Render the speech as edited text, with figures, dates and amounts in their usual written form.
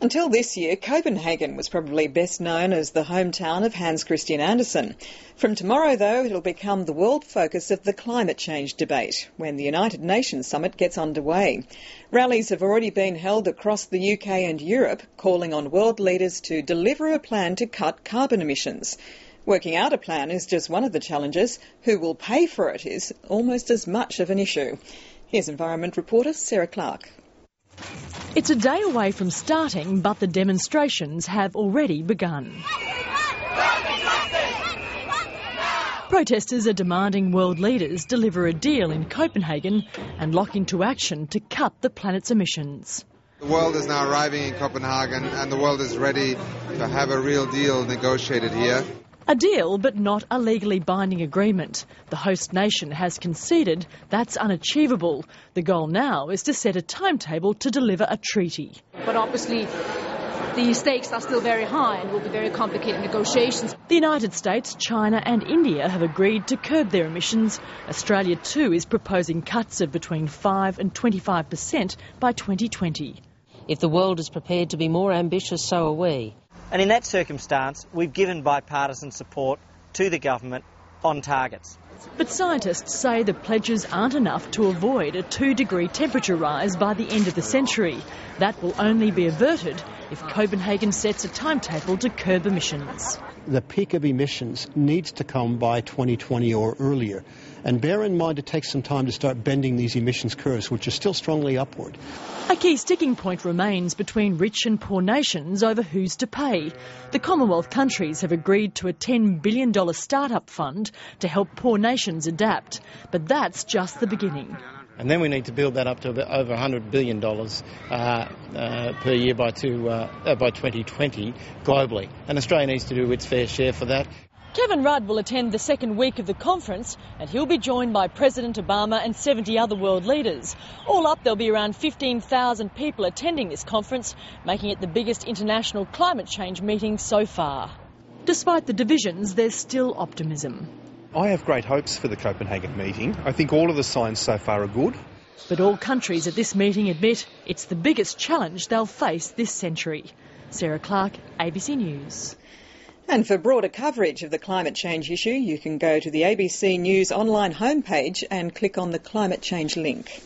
Until this year, Copenhagen was probably best known as the hometown of Hans Christian Andersen. From tomorrow, though, it'll become the world focus of the climate change debate when the United Nations Summit gets underway. Rallies have already been held across the UK and Europe, calling on world leaders to deliver a plan to cut carbon emissions. Working out a plan is just one of the challenges. Who will pay for it is almost as much of an issue. Here's Environment reporter Sarah Clark. It's a day away from starting, but the demonstrations have already begun. Protesters are demanding world leaders deliver a deal in Copenhagen and lock into action to cut the planet's emissions. The world is now arriving in Copenhagen and the world is ready to have a real deal negotiated here. A deal, but not a legally binding agreement. The host nation has conceded that's unachievable. The goal now is to set a timetable to deliver a treaty. But obviously the stakes are still very high and will be very complicated negotiations. The United States, China and India have agreed to curb their emissions. Australia too is proposing cuts of between 5 and 25% by 2020. If the world is prepared to be more ambitious, so are we. And in that circumstance, we've given bipartisan support to the government on targets. But scientists say the pledges aren't enough to avoid a 2-degree temperature rise by the end of the century. That will only be averted if Copenhagen sets a timetable to curb emissions. The peak of emissions needs to come by 2020 or earlier. And bear in mind it takes some time to start bending these emissions curves, which are still strongly upward. A key sticking point remains between rich and poor nations over who's to pay. The Commonwealth countries have agreed to a $10 billion start-up fund to help poor nations adapt. But that's just the beginning. And then we need to build that up to over $100 billion per year by 2020 globally. And Australia needs to do its fair share for that. Kevin Rudd will attend the second week of the conference and he'll be joined by President Obama and 70 other world leaders. All up, there'll be around 15,000 people attending this conference, making it the biggest international climate change meeting so far. Despite the divisions, there's still optimism. I have great hopes for the Copenhagen meeting. I think all of the signs so far are good. But all countries at this meeting admit it's the biggest challenge they'll face this century. Sarah Clark, ABC News. And for broader coverage of the climate change issue, you can go to the ABC News online homepage and click on the climate change link.